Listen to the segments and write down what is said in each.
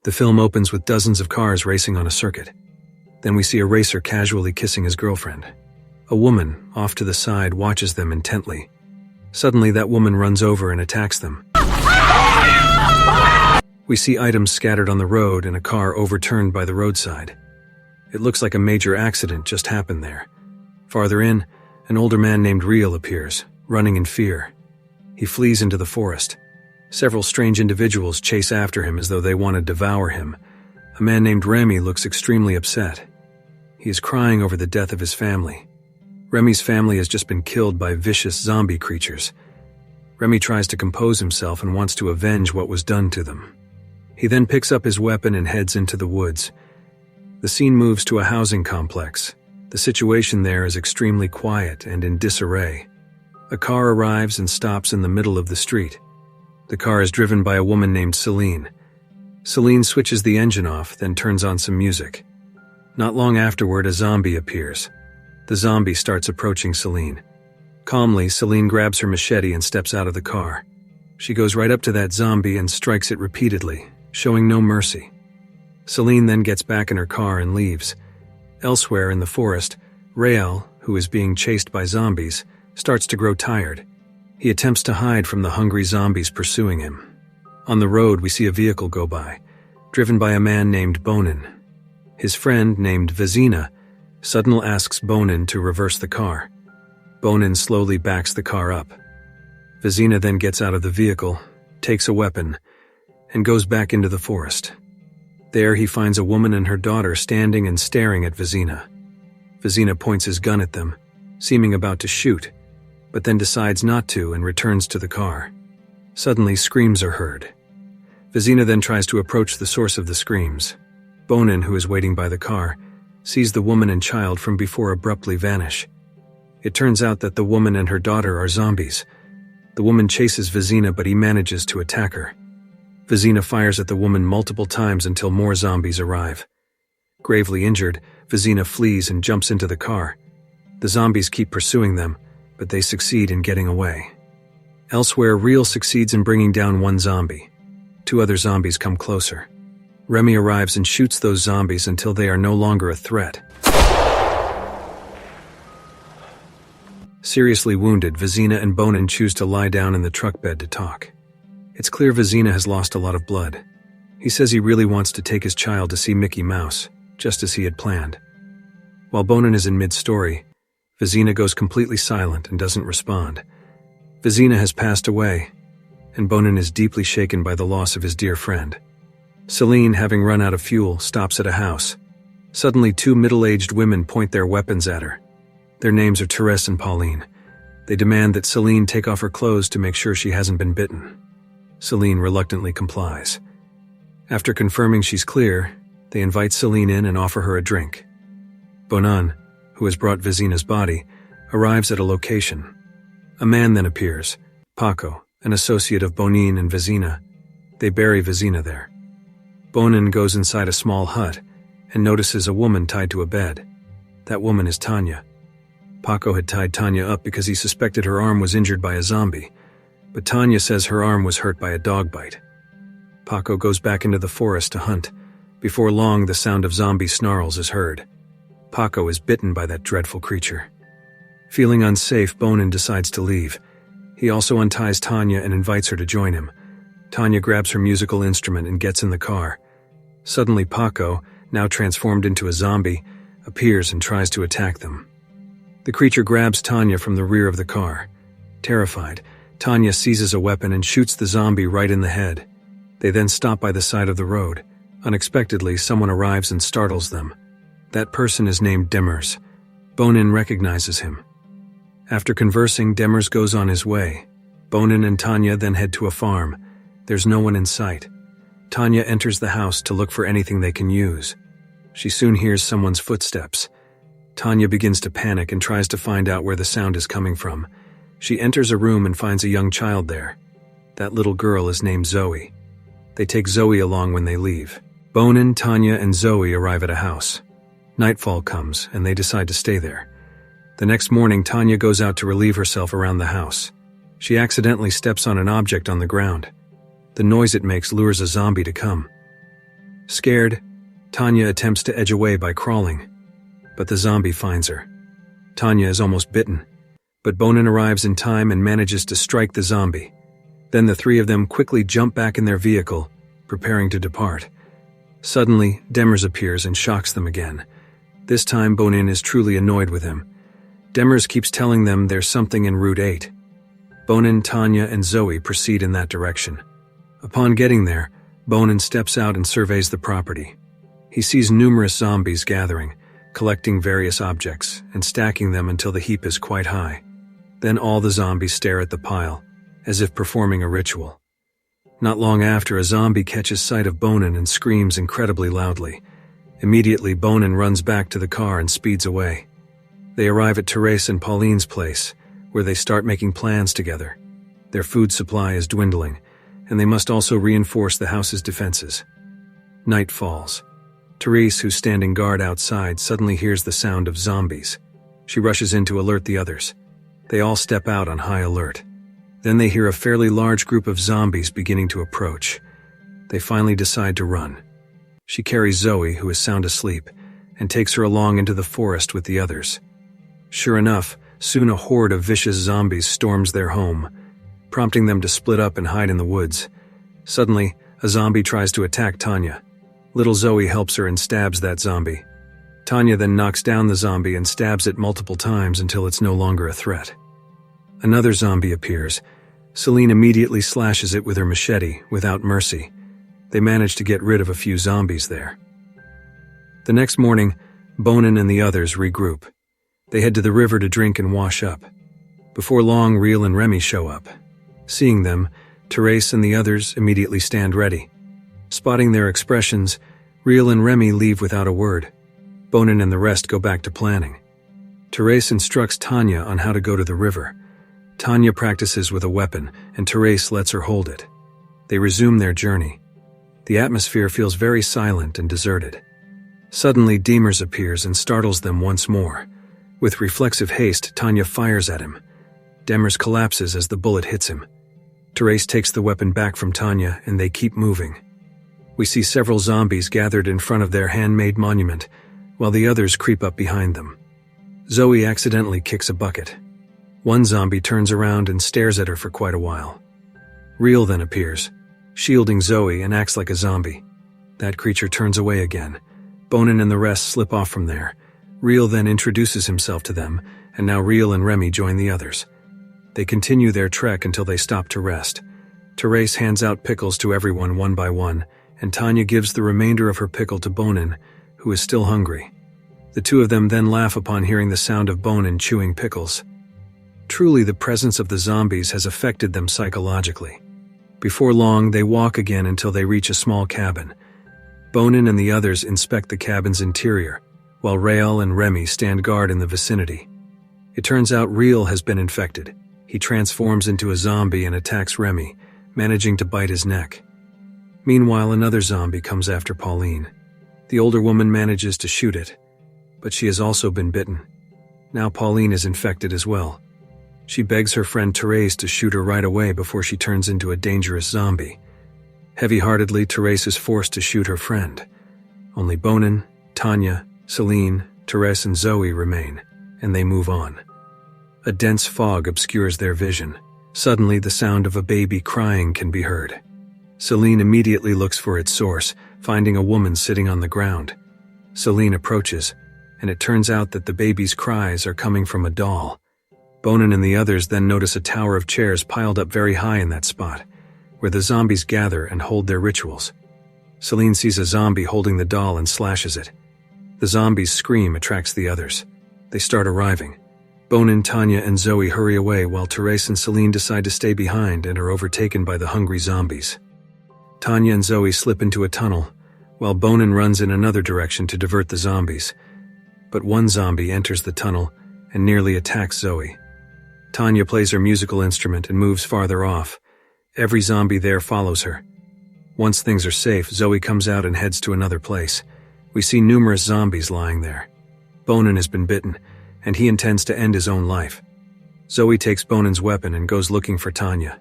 The film opens with dozens of cars racing on a circuit. Then we see a racer casually kissing his girlfriend. A woman, off to the side, watches them intently. Suddenly, that woman runs over and attacks them. We see items scattered on the road and a car overturned by the roadside. It looks like a major accident just happened there. Farther in, an older man named Real appears, running in fear. He flees into the forest. Several strange individuals chase after him as though they want to devour him. A man named Remy looks extremely upset. He is crying over the death of his family. Remy's family has just been killed by vicious zombie creatures. Remy tries to compose himself and wants to avenge what was done to them. He then picks up his weapon and heads into the woods. The scene moves to a housing complex. The situation there is extremely quiet and in disarray. A car arrives and stops in the middle of the street. The car is driven by a woman named Celine. Celine switches the engine off, then turns on some music. Not long afterward, a zombie appears. The zombie starts approaching Celine. Calmly, Celine grabs her machete and steps out of the car. She goes right up to that zombie and strikes it repeatedly, showing no mercy. Celine then gets back in her car and leaves. Elsewhere in the forest, Rael, who is being chased by zombies, starts to grow tired. He attempts to hide from the hungry zombies pursuing him. On the road, we see a vehicle go by, driven by a man named Bonin. His friend, named Vezina, suddenly asks Bonin to reverse the car. Bonin slowly backs the car up. Vezina then gets out of the vehicle, takes a weapon, and goes back into the forest. There he finds a woman and her daughter standing and staring at Vezina. Vezina points his gun at them, seeming about to shoot, but then decides not to and returns to the car. Suddenly, screams are heard. Vezina then tries to approach the source of the screams. Bonin, who is waiting by the car, sees the woman and child from before abruptly vanish. It turns out that the woman and her daughter are zombies. The woman chases Vezina, but he manages to attack her. Vezina fires at the woman multiple times until more zombies arrive. Gravely injured, Vezina flees and jumps into the car. The zombies keep pursuing them, but they succeed in getting away. Elsewhere, Real succeeds in bringing down one zombie. 2 other zombies come closer. Remy arrives and shoots those zombies until they are no longer a threat. Seriously wounded, Vezina and Bonin choose to lie down in the truck bed to talk. It's clear Vezina has lost a lot of blood. He says he really wants to take his child to see Mickey Mouse, just as he had planned. While Bonin is in mid-story, Vezina goes completely silent and doesn't respond. Vezina has passed away, and Bonin is deeply shaken by the loss of his dear friend. Celine, having run out of fuel, stops at a house. Suddenly, 2 middle-aged women point their weapons at her. Their names are Therese and Pauline. They demand that Celine take off her clothes to make sure she hasn't been bitten. Celine reluctantly complies. After confirming she's clear, they invite Celine in and offer her a drink. Bonin, who has brought Vezina's body, arrives at a location. A man then appears, Paco, an associate of Bonin and Vezina. They bury Vezina there. Bonin goes inside a small hut and notices a woman tied to a bed. That woman is Tanya. Paco had tied Tanya up because he suspected her arm was injured by a zombie, but Tanya says her arm was hurt by a dog bite. Paco goes back into the forest to hunt. Before long, the sound of zombie snarls is heard. Paco is bitten by that dreadful creature. Feeling unsafe, Bonin decides to leave. He also unties Tanya and invites her to join him. Tanya grabs her musical instrument and gets in the car. Suddenly, Paco, now transformed into a zombie, appears and tries to attack them. The creature grabs Tanya from the rear of the car. Terrified, Tanya seizes a weapon and shoots the zombie right in the head. They then stop by the side of the road. Unexpectedly, someone arrives and startles them. That person is named Demers. Bonin recognizes him. After conversing, Demers goes on his way. Bonin and Tanya then head to a farm. There's no one in sight. Tanya enters the house to look for anything they can use. She soon hears someone's footsteps. Tanya begins to panic and tries to find out where the sound is coming from. She enters a room and finds a young child there. That little girl is named Zoe. They take Zoe along when they leave. Bonin, Tanya, and Zoe arrive at a house. Nightfall comes, and they decide to stay there. The next morning, Tanya goes out to relieve herself around the house. She accidentally steps on an object on the ground. The noise it makes lures a zombie to come. Scared, Tanya attempts to edge away by crawling, but the zombie finds her. Tanya is almost bitten, but Bonin arrives in time and manages to strike the zombie. Then the three of them quickly jump back in their vehicle, preparing to depart. Suddenly, Demers appears and shocks them again. This time Bonin is truly annoyed with him. Demers keeps telling them there's something in Route 8. Bonin, Tanya, and Zoe proceed in that direction. Upon getting there, Bonin steps out and surveys the property. He sees numerous zombies gathering, collecting various objects, and stacking them until the heap is quite high. Then all the zombies stare at the pile, as if performing a ritual. Not long after, a zombie catches sight of Bonin and screams incredibly loudly. Immediately, Bonin runs back to the car and speeds away. They arrive at Therese and Pauline's place, where they start making plans together. Their food supply is dwindling, and they must also reinforce the house's defenses. Night falls. Therese, who's standing guard outside, suddenly hears the sound of zombies. She rushes in to alert the others. They all step out on high alert. Then they hear a fairly large group of zombies beginning to approach. They finally decide to run. She carries Zoe, who is sound asleep, and takes her along into the forest with the others. Sure enough, soon a horde of vicious zombies storms their home, prompting them to split up and hide in the woods. Suddenly, a zombie tries to attack Tanya. Little Zoe helps her and stabs that zombie. Tanya then knocks down the zombie and stabs it multiple times until it's no longer a threat. Another zombie appears. Celine immediately slashes it with her machete, without mercy. They manage to get rid of a few zombies there. The next morning, Bonin and the others regroup. They head to the river to drink and wash up. Before long, Riel and Remy show up. Seeing them, Therese and the others immediately stand ready. Spotting their expressions, Riel and Remy leave without a word. Bonin and the rest go back to planning. Therese instructs Tanya on how to go to the river. Tanya practices with a weapon, and Therese lets her hold it. They resume their journey. The atmosphere feels very silent and deserted. Suddenly, Demers appears and startles them once more. With reflexive haste, Tanya fires at him. Demers collapses as the bullet hits him. Therese takes the weapon back from Tanya, and they keep moving. We see several zombies gathered in front of their handmade monument, while the others creep up behind them. Zoe accidentally kicks a bucket. One zombie turns around and stares at her for quite a while. Riel then appears, shielding Zoe, and acts like a zombie. That creature turns away again. Bonin and the rest slip off from there. Riel then introduces himself to them, and now Riel and Remy join the others. They continue their trek until they stop to rest. Therese hands out pickles to everyone one by one, and Tanya gives the remainder of her pickle to Bonin, who is still hungry. The two of them then laugh upon hearing the sound of Bonin chewing pickles. Truly, the presence of the zombies has affected them psychologically. Before long, they walk again until they reach a small cabin. Bonin and the others inspect the cabin's interior, while Riel and Remy stand guard in the vicinity. It turns out Riel has been infected. He transforms into a zombie and attacks Remy, managing to bite his neck. Meanwhile, another zombie comes after Pauline. The older woman manages to shoot it, but she has also been bitten. Now Pauline is infected as well. She begs her friend Therese to shoot her right away before she turns into a dangerous zombie. Heavy-heartedly, Therese is forced to shoot her friend. Only Bonin, Tanya, Celine, Therese, and Zoe remain, and they move on. A dense fog obscures their vision. Suddenly, the sound of a baby crying can be heard. Celine immediately looks for its source, finding a woman sitting on the ground. Celine approaches, and it turns out that the baby's cries are coming from a doll. Bonin and the others then notice a tower of chairs piled up very high in that spot, where the zombies gather and hold their rituals. Celine sees a zombie holding the doll and slashes it. The zombie's scream attracts the others. They start arriving. Bonin, Tanya, and Zoe hurry away while Therese and Celine decide to stay behind and are overtaken by the hungry zombies. Tanya and Zoe slip into a tunnel, while Bonin runs in another direction to divert the zombies. But one zombie enters the tunnel and nearly attacks Zoe. Tanya plays her musical instrument and moves farther off. Every zombie there follows her. Once things are safe, Zoe comes out and heads to another place. We see numerous zombies lying there. Bonin has been bitten, and he intends to end his own life. Zoe takes Bonin's weapon and goes looking for Tanya.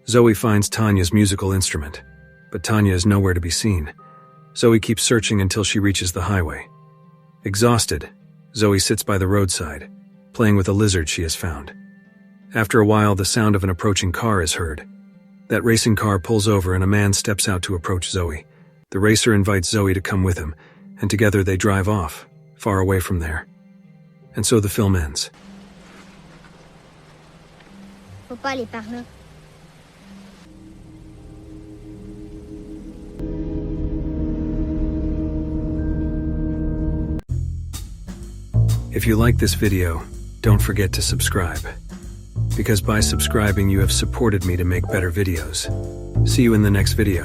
Zoe finds Tanya's musical instrument, but Tanya is nowhere to be seen. Zoe keeps searching until she reaches the highway. Exhausted, Zoe sits by the roadside, playing with a lizard she has found. After a while, the sound of an approaching car is heard. That racing car pulls over and a man steps out to approach Zoe. The racer invites Zoe to come with him, and together they drive off, far away from there. And so the film ends. Faut pas aller par là. If you like this video, don't forget to subscribe. Because by subscribing you have supported me to make better videos. See you in the next video.